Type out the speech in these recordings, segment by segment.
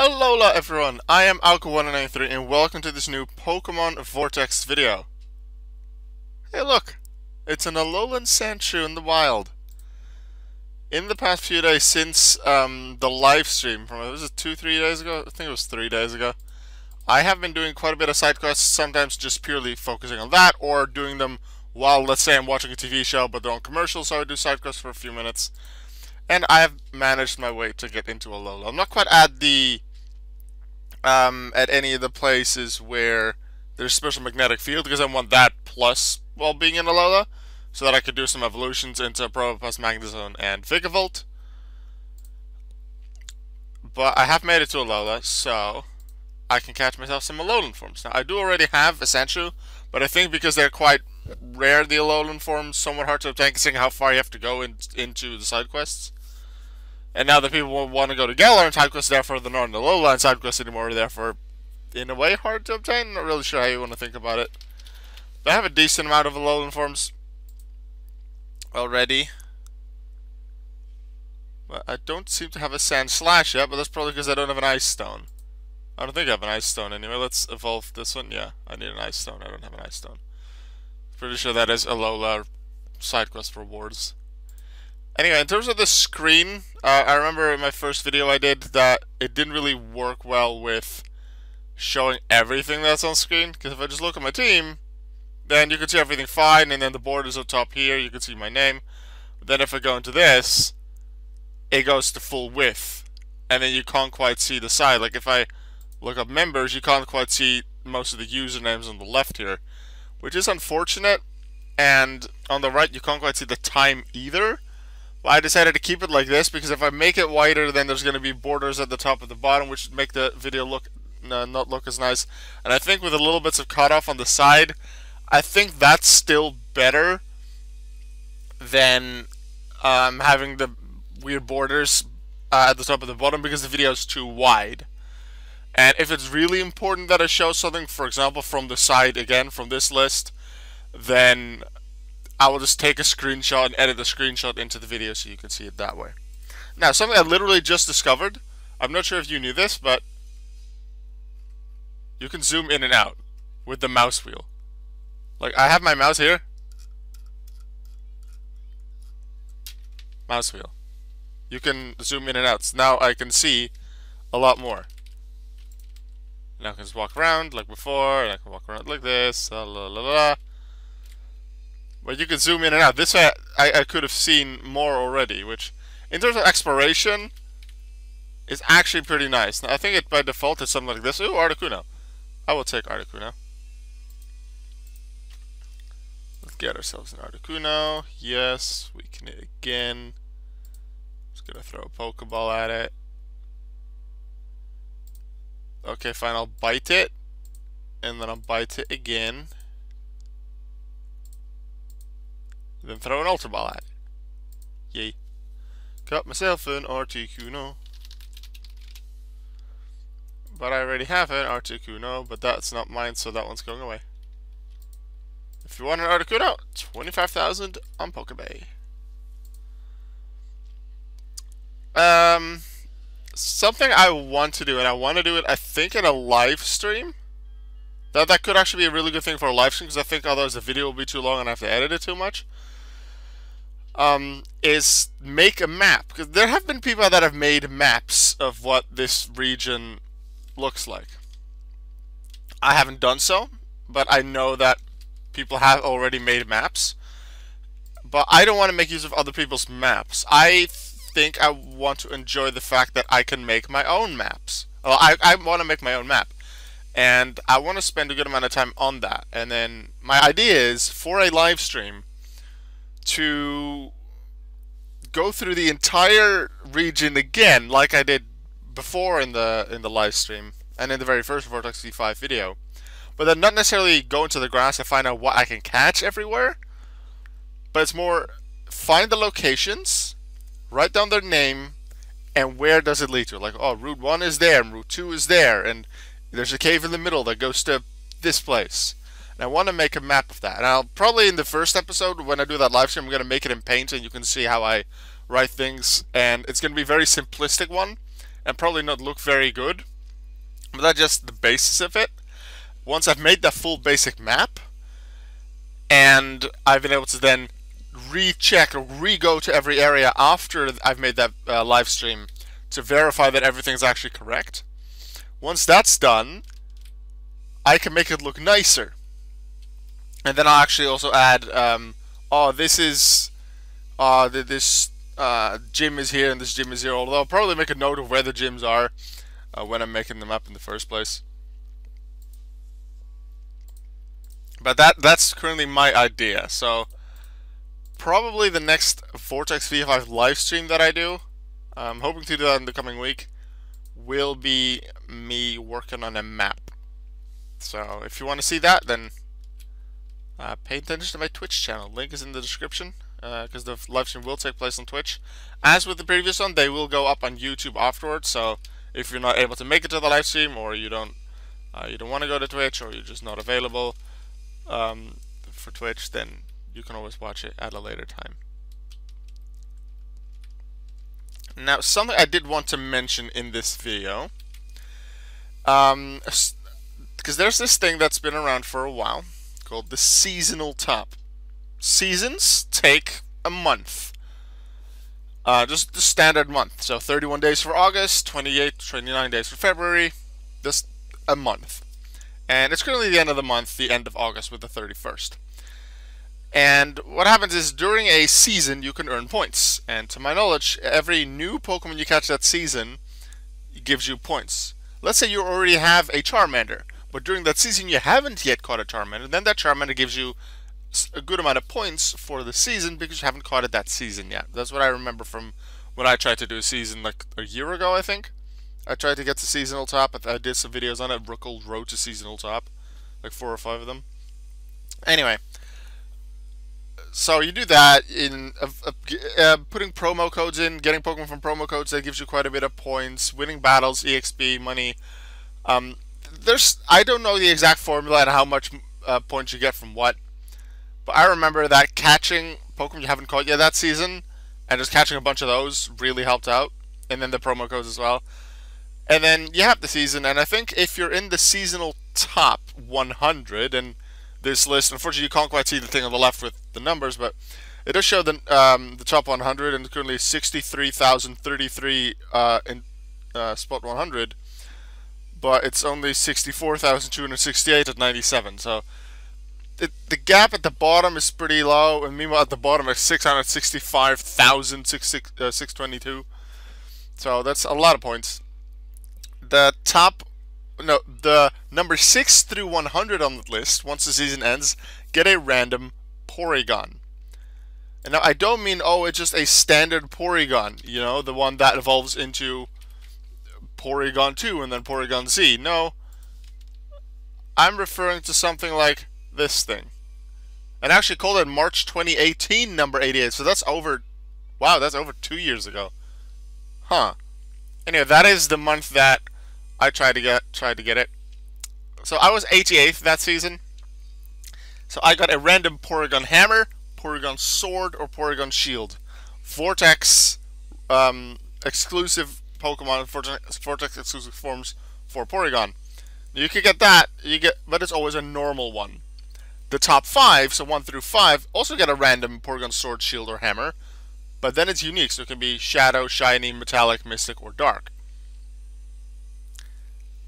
Alola everyone, I am Alka1993 and welcome to this new Pokémon Vortex video. Hey look, it's an Alolan Sandshrew in the wild. In the past few days since the live stream from, was it 2-3 days ago? I think it was 3 days ago. I have been doing quite a bit of side quests, sometimes just purely focusing on that or doing them while, let's say I'm watching a TV show but they're on commercials, so I do side quests for a few minutes. And I have managed my way to get into Alola. I'm not quite at any of the places where there's special magnetic field because I want that plus while being in Alola, so that I could do some evolutions into Probopass, Magnezone, and Vigavolt. But I have made it to Alola, so I can catch myself some Alolan forms. Now I do already have a Sandshrew, but I think because they're quite rare, the Alolan forms, somewhat hard to obtain, considering how far you have to go into the side quests. And now that people want to go to Galar and side quests, therefore they're not in the Alola side quests anymore, therefore, in a way, hard to obtain. Not really sure how you want to think about it. But I have a decent amount of Alolan forms already. But I don't seem to have a Sandslash yet, but that's probably because I don't have an Ice Stone. I don't think I have an Ice Stone anyway. Let's evolve this one. Yeah, I need an Ice Stone. I don't have an Ice Stone. Pretty sure that is Alola side quest rewards. Anyway, in terms of the screen, I remember in my first video I did that it didn't really work well with showing everything that's on screen, because if I just look at my team, then you can see everything fine, and then the borders up top here, you can see my name. But then if I go into this, it goes to full width, and then you can't quite see the side. Like if I look up members, you can't quite see most of the usernames on the left here, which is unfortunate, and on the right you can't quite see the time either. Well, I decided to keep it like this because if I make it wider, then there's going to be borders at the top and the bottom, which would make the video look not look as nice. And I think with a little bits of cutoff on the side, I think that's still better than having the weird borders at the top and the bottom, because the video is too wide. And if it's really important that I show something, for example, from the side again, from this list, then I will just take a screenshot and edit the screenshot into the video so you can see it that way. Now, something I literally just discovered, I'm not sure if you knew this, but you can zoom in and out with the mouse wheel. Like, I have my mouse here. Mouse wheel. You can zoom in and out. So now I can see a lot more. Now I can just walk around like before, and I can walk around like this, la la la la. But you can zoom in and out. This way I could have seen more already, which, in terms of exploration, is actually pretty nice. Now, I think it by default is something like this. Ooh, Articuno. I will take Articuno. Let's get ourselves an Articuno. Yes, we can hit again. Just gonna throw a Pokeball at it. Okay, fine, I'll bite it. And then I'll bite it again. Then throw an Ultra Ball at it. Yay. Got myself an Articuno. But I already have an Articuno, but that's not mine, so that one's going away. If you want an Articuno, 25,000 on Pokebay. Something I want to do, and I want to do it, I think, in a live stream. That could actually be a really good thing for a live stream, because I think otherwise the video will be too long and I have to edit it too much. Is make a map, because there have been people that have made maps of what this region looks like. I haven't done so, but I know that people have already made maps. But I don't want to make use of other people's maps. I think I want to enjoy the fact that I can make my own maps. Well, I want to make my own map, and I want to spend a good amount of time on that. And then my idea is, for a live stream, to go through the entire region again, like I did before in the live stream and in the very first Vortex V5 video, but then not necessarily go into the grass and find out what I can catch everywhere, but it's more find the locations, write down their name, and where does it lead to. Like, oh, Route 1 is there, and Route 2 is there, and there's a cave in the middle that goes to this place. And I want to make a map of that. And I'll probably, in the first episode, when I do that live stream, I'm going to make it in Paint, and you can see how I write things. And it's going to be a very simplistic one, and probably not look very good. But that's just the basis of it. Once I've made that full basic map, and I've been able to then recheck or re-go to every area after I've made that live stream to verify that everything's actually correct. Once that's done, I can make it look nicer. And then I'll actually also add, oh, this is, this gym is here and this gym is here. Although I'll probably make a note of where the gyms are when I'm making them up in the first place. But that's currently my idea. So probably the next Vortex V5 live stream that I do, I'm hoping to do that in the coming week, will be me working on a map. So if you want to see that, then pay attention to my Twitch channel. Link is in the description, because the live stream will take place on Twitch. As with the previous one, they will go up on YouTube afterwards. So if you're not able to make it to the live stream, or you don't want to go to Twitch, or you're just not available for Twitch, then you can always watch it at a later time. Now, something I did want to mention in this video, because there's this thing that's been around for a while called the seasonal top. Seasons take a month. Just the standard month. So 31 days for August, 29 days for February, just a month. And it's currently the end of the month, the end of August with the 31st. And what happens is during a season you can earn points. And to my knowledge, every new Pokemon you catch that season gives you points. Let's say you already have a Charmander, but during that season you haven't yet caught a Charmander, then that Charmander gives you a good amount of points for the season because you haven't caught it that season yet. That's what I remember from when I tried to do a season like a year ago, I think. I tried to get to seasonal top. I did some videos on it. Rookle Road to Seasonal Top, like 4 or 5 of them. Anyway, so you do that in putting promo codes in, getting Pokemon from promo codes. That gives you quite a bit of points. Winning battles, EXP, money. I don't know the exact formula and how much points you get from what, but I remember that catching Pokemon you haven't caught yet that season and just catching a bunch of those really helped out, and then the promo codes as well. And then you have the season, and I think if you're in the seasonal top 100, and this list, unfortunately you can't quite see the thing on the left with the numbers, but it does show the top 100, and currently 63,033 in spot 100, but it's only 64,268 at 97, so the gap at the bottom is pretty low, and meanwhile at the bottom is 665,622, so that's a lot of points. The number 6 through 100 on the list, once the season ends, get a random Porygon. And now I don't mean, oh, it's just a standard Porygon, you know, the one that evolves into Porygon 2 and then Porygon Z. No, I'm referring to something like this thing. And I actually called it March 2018 number 88, so that's over, wow, that's over 2 years ago. Huh. Anyway, that is the month that I tried to get it. So I was 88th that season. So I got a random Porygon Hammer, Porygon Sword, or Porygon Shield. Vortex exclusive Pokemon, Vortex exclusive forms for Porygon. You could get that, but it's always a normal one. The top 5, so 1 through 5, also get a random Porygon Sword, Shield, or Hammer, but then it's unique, so it can be Shadow, Shiny, Metallic, Mystic, or Dark.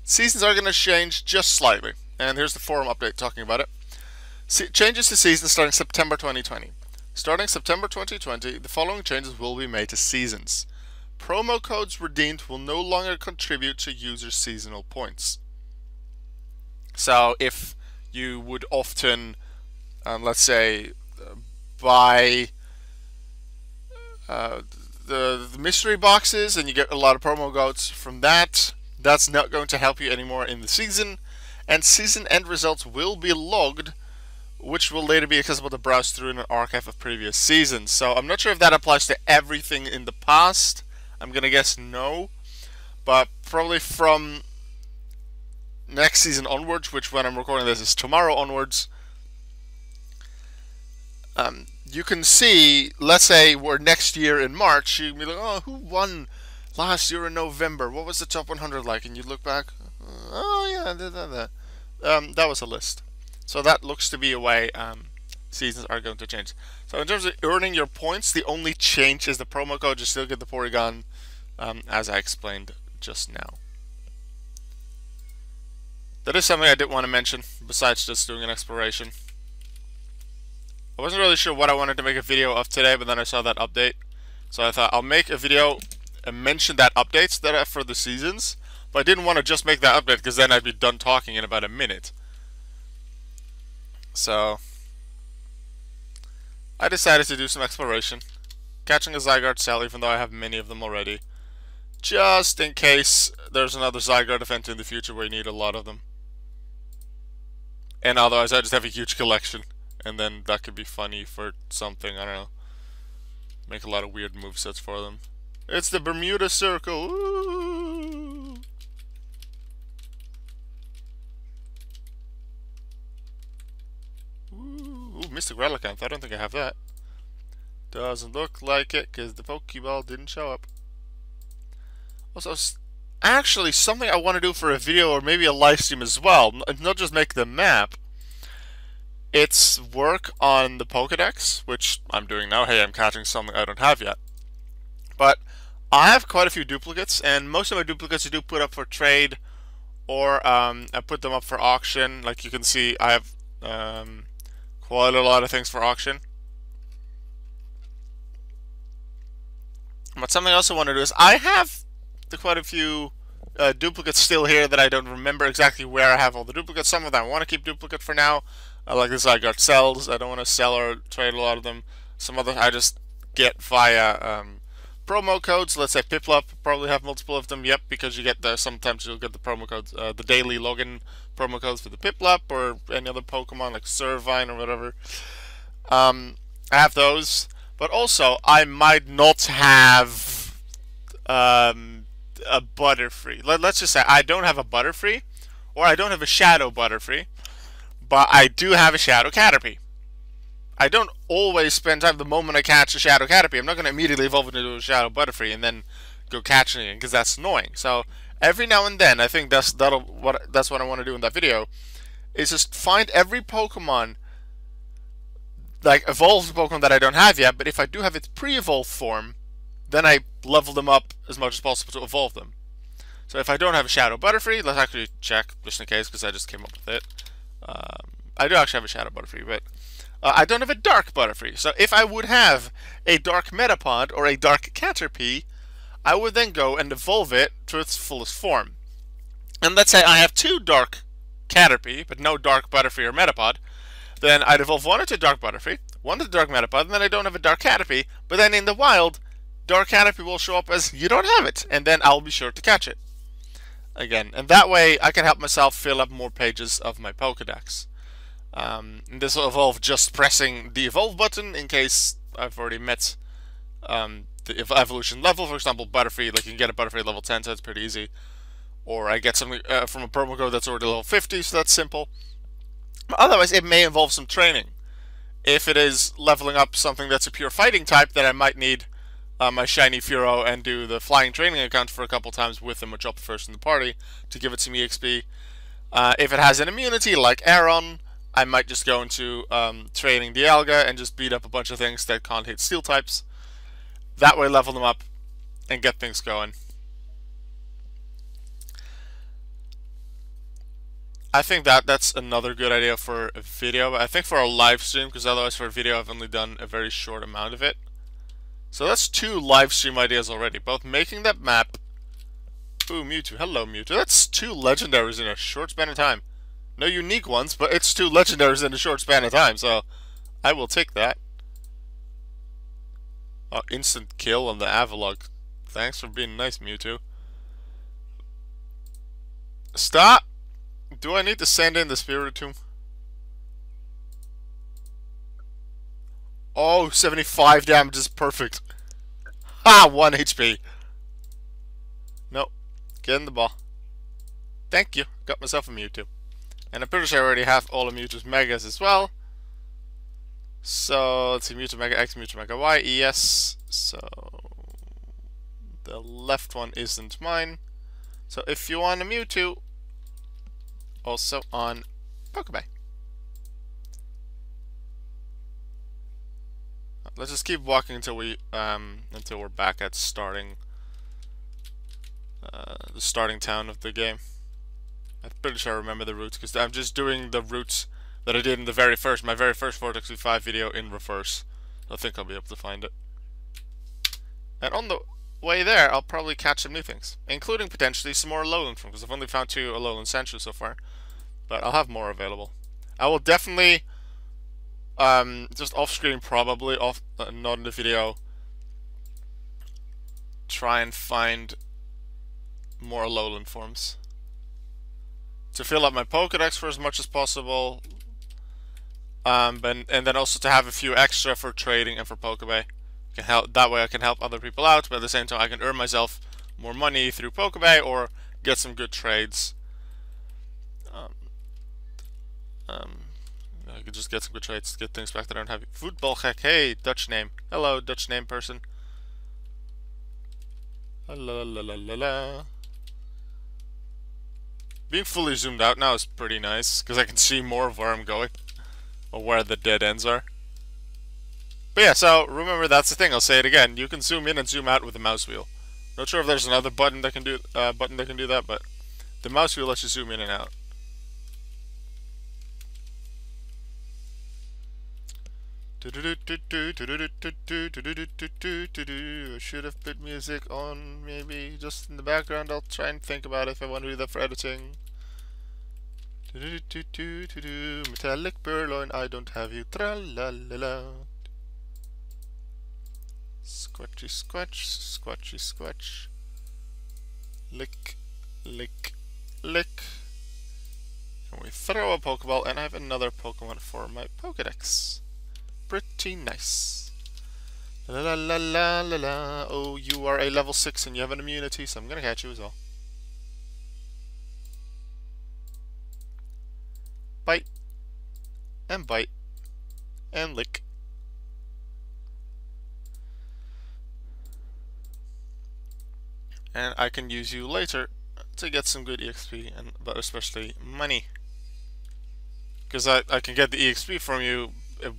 Seasons are going to change just slightly, and here's the forum update talking about it. Changes to seasons starting September 2020. Starting September 2020, the following changes will be made to seasons. Promo codes redeemed will no longer contribute to users' seasonal points. So if you would often, let's say, buy the mystery boxes and you get a lot of promo codes from that, that's not going to help you anymore in the season, and season end results will be logged, which will later be accessible to browse through in an archive of previous seasons. So I'm not sure if that applies to everything in the past. I'm gonna guess no, but probably from next season onwards, which when I'm recording this is tomorrow onwards, you can see, let's say we're next year in March, you can be like, oh, who won last year in November? What was the top 100 like? And you look back, Oh yeah, that was a list. So that looks to be a way seasons are going to change. So in terms of earning your points, the only change is the promo code. You still get the Porygon, as I explained just now. That is something I did want to mention, besides just doing an exploration. I wasn't really sure what I wanted to make a video of today, but then I saw that update. So I thought I'll make a video and mention that updates that are for the seasons. But I didn't want to just make that update, because then I'd be done talking in about a minute. So I decided to do some exploration. Catching a Zygarde cell, even though I have many of them already. Just in case there's another Zygarde event in the future where you need a lot of them. And otherwise I just have a huge collection. And then that could be funny for something, I don't know. Make a lot of weird movesets for them. It's the Bermuda Circle! Ooh. Ooh, Mystic Relicanth, I don't think I have that. Doesn't look like it, because the Pokeball didn't show up. Also, actually, something I want to do for a video or maybe a live stream as well, not just make the map. It's work on the Pokedex, which I'm doing now. Hey, I'm catching something I don't have yet. But I have quite a few duplicates, and most of my duplicates I do put up for trade, or I put them up for auction. Like you can see, I have quite a lot of things for auction. But something else I want to do is, I have quite a few duplicates still here that I don't remember exactly where I have all the duplicates. Some of them I want to keep duplicate for now. Like this, I got cells. I don't want to sell or trade a lot of them. Some other I just get via promo codes. Let's say Piplup, probably have multiple of them. Yep, because you get the sometimes you'll get the promo codes, the daily login promo codes for the Piplup or any other Pokemon like Servine or whatever. I have those, but also I might not have a Butterfree. Let's just say I don't have a Butterfree, or I don't have a Shadow Butterfree. But I do have a Shadow Caterpie. I don't always spend time the moment I catch a Shadow Caterpie. I'm not going to immediately evolve it into a Shadow Butterfree and then go catching it, because that's annoying. So every now and then, I think that's what I want to do in that video, is just find every Pokemon, like evolved Pokemon that I don't have yet. But if I do have its pre-evolved form, then I level them up as much as possible to evolve them. So if I don't have a Shadow Butterfree, let's actually check just in case, because I just came up with it. I do actually have a Shadow Butterfree, but I don't have a Dark Butterfree. So if I would have a Dark Metapod or a Dark Caterpie, I would then go and evolve it to its fullest form. And let's say I have two Dark Caterpie, but no Dark Butterfree or Metapod. Then I'd evolve one into Dark Butterfree, one into Dark Metapod, and then I don't have a Dark Caterpie. But then in the wild, Dark Caterpie will show up as you don't have it, and then I'll be sure to catch it. Again, and that way I can help myself fill up more pages of my Pokedex. This will involve just pressing the evolve button in case I've already met the evolution level. For example, Butterfree, like you can get a Butterfree level 10, so it's pretty easy. Or I get something from a promo code that's already level 50, so that's simple. But otherwise, it may involve some training. If it is leveling up something that's a pure fighting type, then I might need my shiny Furo and do the flying training account for a couple times with him, which up first in the party to give it some EXP. If it has an immunity like Aeron, I might just go into training Dialga and just beat up a bunch of things that can't hit steel types. That way level them up and get things going. I think that's another good idea for a video, but I think for a live stream, because otherwise for a video I've only done a very short amount of it. So that's 2 live stream ideas already, both making that map. Ooh, Mewtwo. Hello, Mewtwo. That's 2 legendaries in a short span of time. No unique ones, but it's 2 legendaries in a short span of time, so I will take that. Oh, instant kill on the Avalok. Thanks for being nice, Mewtwo. Stop! Do I need to send in the Spiritomb? Oh, 75 damage is perfect. Ha! 1 HP. Nope. Get in the ball. Thank you. Got myself a Mewtwo. And I'm pretty sure I already have all of Mewtwo's Megas as well. So, let's see. Mewtwo Mega X, Mewtwo Mega Y. Yes. So, the left one isn't mine. So, if you want a Mewtwo, also on Pokébay. Let's just keep walking until we're back at starting the starting town of the game. I'm pretty sure I remember the routes because I'm just doing the routes that I did in my very first Vortex V5 video in reverse. I think I'll be able to find it. And on the way there, I'll probably catch some new things, including potentially some more Alolan forms, because I've only found 2 Alolan Sandshrews so far, but I'll have more available. I will definitely, just off-screen probably, not in the video, try and find more Alolan forms to fill up my Pokédex for as much as possible, and then also to have a few extra for trading and for Pokébay. That way I can help other people out, but at the same time I can earn myself more money through Pokébay or get some good trades. I could just get some good trades to get things back that I don't have. Voetbalgek, hey, Dutch name. Hello, Dutch name person. La la la la la. Being fully zoomed out now is pretty nice, because I can see more of where I'm going, or where the dead ends are. But yeah, so remember, that's the thing. I'll say it again. You can zoom in and zoom out with the mouse wheel. Not sure if there's another button that can do that, but the mouse wheel lets you zoom in and out. I should have put music on, maybe just in the background. I'll try and think about it if I want to do that for editing. Metallic Purloin, I don't have you. Tra la la la. Squatchy squatch, squatchy squatch. Lick, lick, lick. And we throw a Pokeball, and I have another Pokemon for my Pokedex. Pretty nice. La la la la la la. Oh, you are a level 6 and you have an immunity, so I'm gonna catch you as well. Bite. And bite. And lick. And I can use you later to get some good EXP, but especially money. Because I can get the EXP from you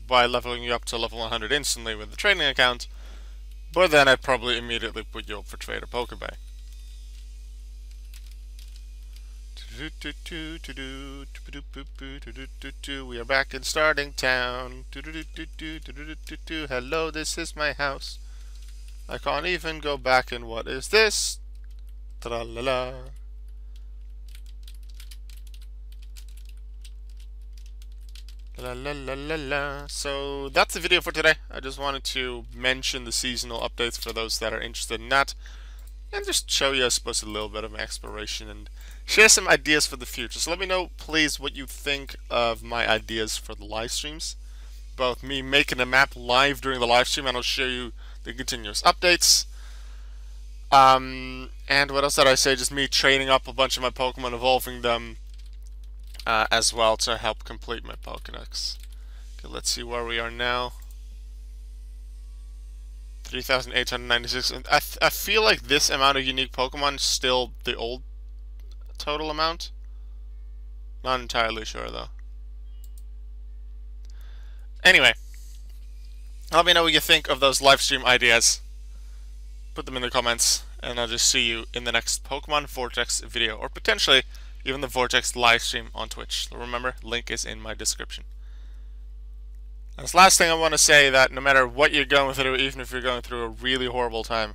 by leveling you up to level 100 instantly with the training account, but then I'd probably immediately put you up for trade or Pokébay. We are back in starting town. Hello, this is my house. I can't even go back in. What is this? Tra-la-la. La la la la la. So that's the video for today. I just wanted to mention the seasonal updates for those that are interested in that, and just show you, I suppose, a little bit of my exploration and share some ideas for the future. So let me know, please, what you think of my ideas for the live streams. Both me making a map live during the live stream, and I'll show you the continuous updates. And what else did I say? Just me training up a bunch of my Pokemon, evolving them, as well to help complete my Pokédex. Okay, let's see where we are now. 3,896. And I feel like this amount of unique Pokemon is still the old total amount. Not entirely sure though. Anyway, let me know what you think of those live stream ideas. Put them in the comments, and I'll just see you in the next Pokemon Vortex video, or potentially even the Vortex live stream on Twitch. So remember, link is in my description. And this last thing I want to say, that no matter what you're going through, even if you're going through a really horrible time,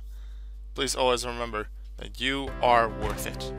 please always remember that you are worth it.